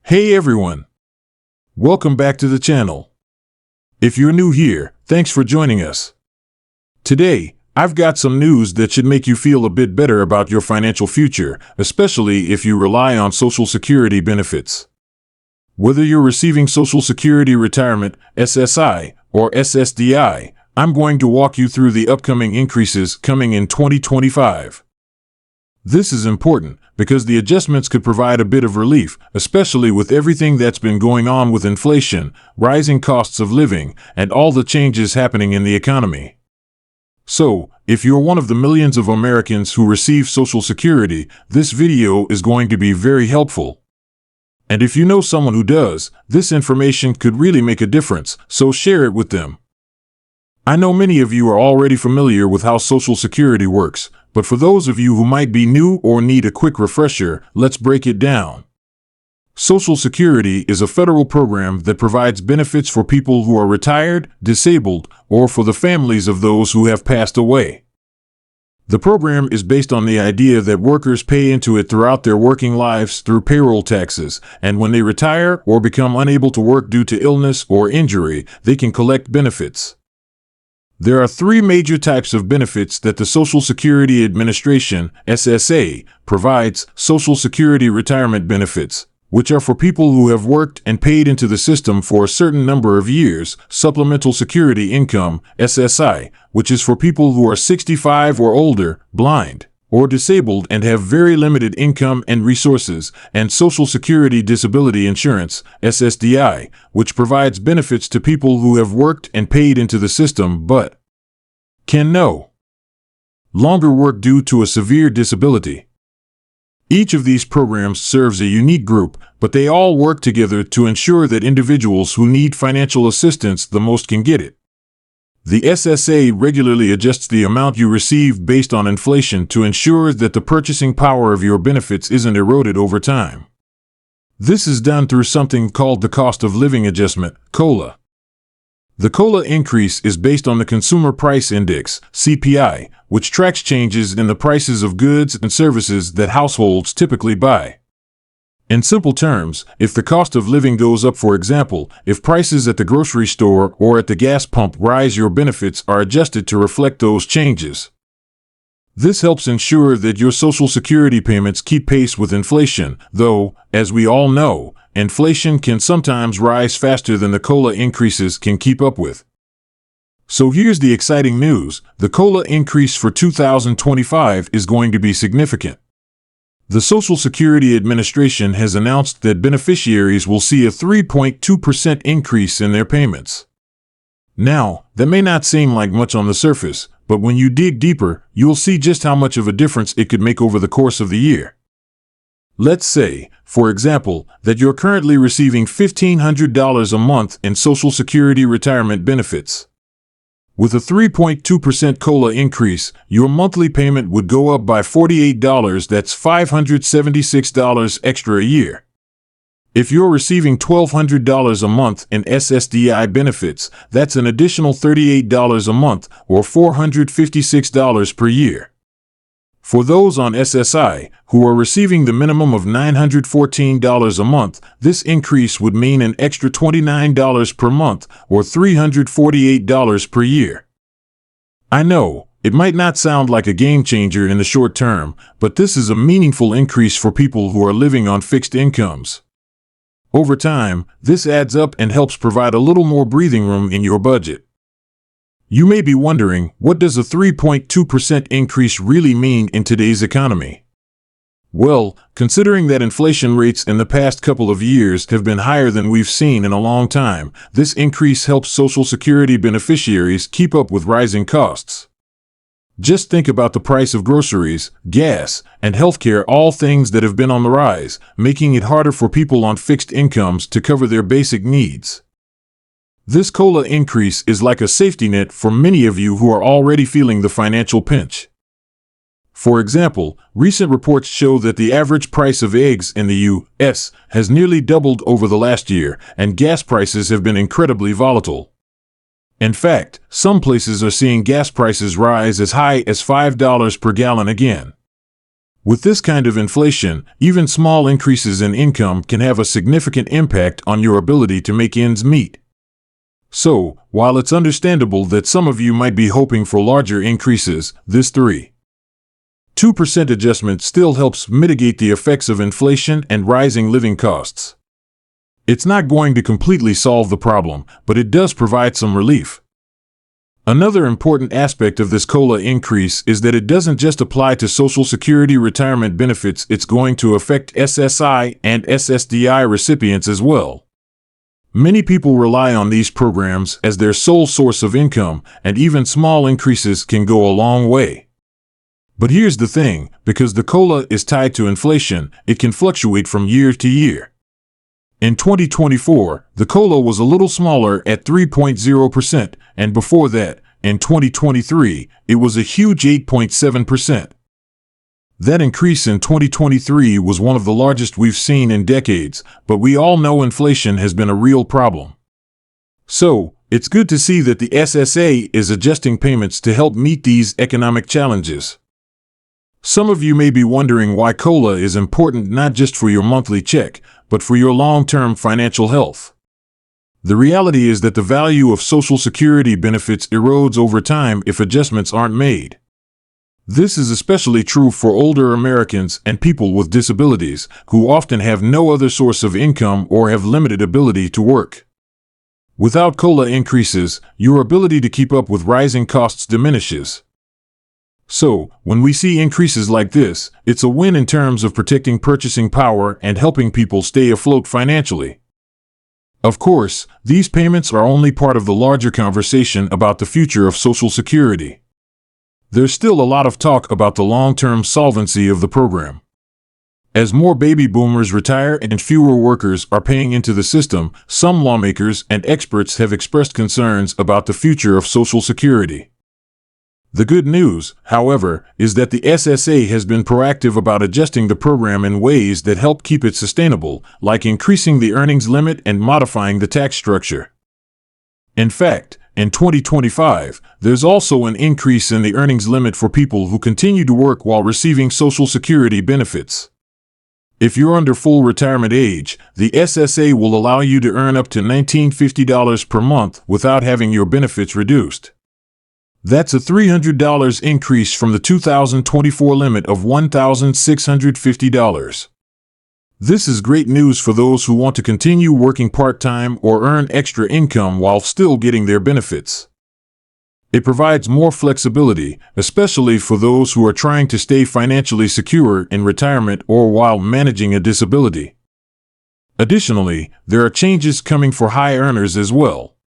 Hey everyone! Welcome back to the channel. If you're new here, thanks for joining us. Today, I've got some news that should make you feel a bit better about your financial future, especially if you rely on Social Security benefits. Whether you're receiving Social Security Retirement, SSI, or SSDI, I'm going to walk you through the upcoming increases coming in 2025. This is important because the adjustments could provide a bit of relief, especially with everything that's been going on with inflation, rising costs of living, and all the changes happening in the economy. So, if you're one of the millions of Americans who receive Social Security, this video is going to be very helpful. And if you know someone who does, this information could really make a difference, so share it with them. I know many of you are already familiar with how Social Security works, but for those of you who might be new or need a quick refresher, let's break it down. Social Security is a federal program that provides benefits for people who are retired, disabled, or for the families of those who have passed away. The program is based on the idea that workers pay into it throughout their working lives through payroll taxes, and when they retire or become unable to work due to illness or injury, they can collect benefits. There are three major types of benefits that the Social Security Administration, SSA, provides: Social Security retirement benefits, which are for people who have worked and paid into the system for a certain number of years; Supplemental Security Income, SSI, which is for people who are 65 or older, blind, or disabled and have very limited income and resources; and Social Security Disability Insurance, SSDI, which provides benefits to people who have worked and paid into the system but can no longer work due to a severe disability. Each of these programs serves a unique group, but they all work together to ensure that individuals who need financial assistance the most can get it. The SSA regularly adjusts the amount you receive based on inflation to ensure that the purchasing power of your benefits isn't eroded over time. This is done through something called the Cost of Living Adjustment, COLA. The COLA increase is based on the Consumer Price Index, CPI, which tracks changes in the prices of goods and services that households typically buy. In simple terms, if the cost of living goes up, for example, if prices at the grocery store or at the gas pump rise, your benefits are adjusted to reflect those changes. This helps ensure that your Social Security payments keep pace with inflation, though, as we all know, inflation can sometimes rise faster than the COLA increases can keep up with. So here's the exciting news: the COLA increase for 2025 is going to be significant. The Social Security Administration has announced that beneficiaries will see a 3.2% increase in their payments. Now, that may not seem like much on the surface, but when you dig deeper, you'll see just how much of a difference it could make over the course of the year. Let's say, for example, that you're currently receiving $1,500 a month in Social Security retirement benefits. With a 3.2% COLA increase, your monthly payment would go up by $48. That's $576 extra a year. If you're receiving $1,200 a month in SSDI benefits, that's an additional $38 a month, or $456 per year. For those on SSI, who are receiving the minimum of $914 a month, this increase would mean an extra $29 per month, or $348 per year. I know, it might not sound like a game changer in the short term, but this is a meaningful increase for people who are living on fixed incomes. Over time, this adds up and helps provide a little more breathing room in your budget. You may be wondering, what does a 3.2% increase really mean in today's economy? Well, considering that inflation rates in the past couple of years have been higher than we've seen in a long time, this increase helps Social Security beneficiaries keep up with rising costs. Just think about the price of groceries, gas, and healthcare, all things that have been on the rise, making it harder for people on fixed incomes to cover their basic needs. This COLA increase is like a safety net for many of you who are already feeling the financial pinch. For example, recent reports show that the average price of eggs in the U.S. has nearly doubled over the last year, and gas prices have been incredibly volatile. In fact, some places are seeing gas prices rise as high as $5 per gallon again. With this kind of inflation, even small increases in income can have a significant impact on your ability to make ends meet. So, while it's understandable that some of you might be hoping for larger increases, this 3.2% adjustment still helps mitigate the effects of inflation and rising living costs. It's not going to completely solve the problem, but it does provide some relief. Another important aspect of this COLA increase is that it doesn't just apply to Social Security retirement benefits, it's going to affect SSI and SSDI recipients as well. Many people rely on these programs as their sole source of income, and even small increases can go a long way. But here's the thing, because the COLA is tied to inflation, it can fluctuate from year to year. In 2024, the COLA was a little smaller at 3.0%, and before that, in 2023, it was a huge 8.7%. That increase in 2023 was one of the largest we've seen in decades, but we all know inflation has been a real problem. So, it's good to see that the SSA is adjusting payments to help meet these economic challenges. Some of you may be wondering why COLA is important not just for your monthly check, but for your long-term financial health. The reality is that the value of Social Security benefits erodes over time if adjustments aren't made. This is especially true for older Americans and people with disabilities, who often have no other source of income or have limited ability to work. Without COLA increases, your ability to keep up with rising costs diminishes. So, when we see increases like this, it's a win in terms of protecting purchasing power and helping people stay afloat financially. Of course, these payments are only part of the larger conversation about the future of Social Security. There's still a lot of talk about the long-term solvency of the program. As more baby boomers retire and fewer workers are paying into the system, some lawmakers and experts have expressed concerns about the future of Social Security. The good news, however, is that the SSA has been proactive about adjusting the program in ways that help keep it sustainable, like increasing the earnings limit and modifying the tax structure. In fact, in 2025, there's also an increase in the earnings limit for people who continue to work while receiving Social Security benefits. If you're under full retirement age, the SSA will allow you to earn up to $1,950 per month without having your benefits reduced. That's a $300 increase from the 2024 limit of $1,650. This is great news for those who want to continue working part-time or earn extra income while still getting their benefits. It provides more flexibility, especially for those who are trying to stay financially secure in retirement or while managing a disability. Additionally, there are changes coming for high earners as well.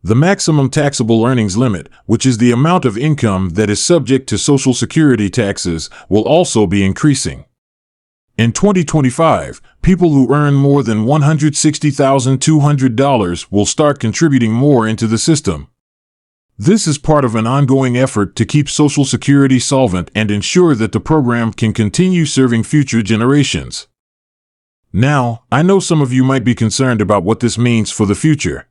The maximum taxable earnings limit, which is the amount of income that is subject to Social Security taxes, will also be increasing. In 2025, people who earn more than $160,200 will start contributing more into the system. This is part of an ongoing effort to keep Social Security solvent and ensure that the program can continue serving future generations. Now, I know some of you might be concerned about what this means for the future.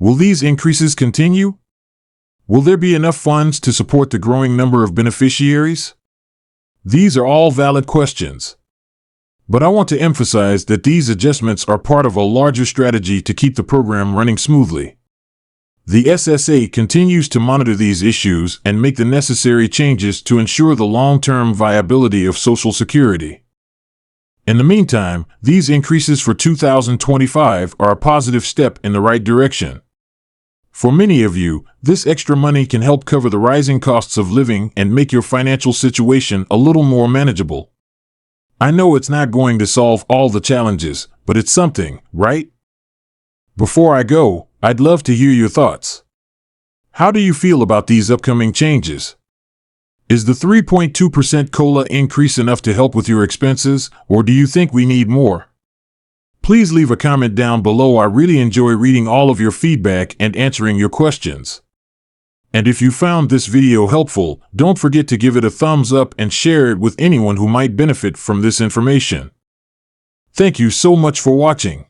Will these increases continue? Will there be enough funds to support the growing number of beneficiaries? These are all valid questions. But I want to emphasize that these adjustments are part of a larger strategy to keep the program running smoothly. The SSA continues to monitor these issues and make the necessary changes to ensure the long-term viability of Social Security. In the meantime, these increases for 2025 are a positive step in the right direction. For many of you, this extra money can help cover the rising costs of living and make your financial situation a little more manageable. I know it's not going to solve all the challenges, but it's something, right? Before I go, I'd love to hear your thoughts. How do you feel about these upcoming changes? Is the 3.2% COLA increase enough to help with your expenses, or do you think we need more? Please leave a comment down below. I really enjoy reading all of your feedback and answering your questions. And if you found this video helpful, don't forget to give it a thumbs up and share it with anyone who might benefit from this information. Thank you so much for watching.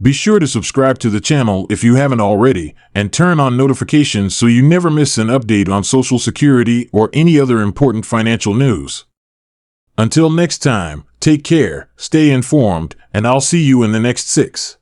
Be sure to subscribe to the channel if you haven't already, and turn on notifications so you never miss an update on Social Security or any other important financial news. Until next time, take care, stay informed, and I'll see you in the next 6.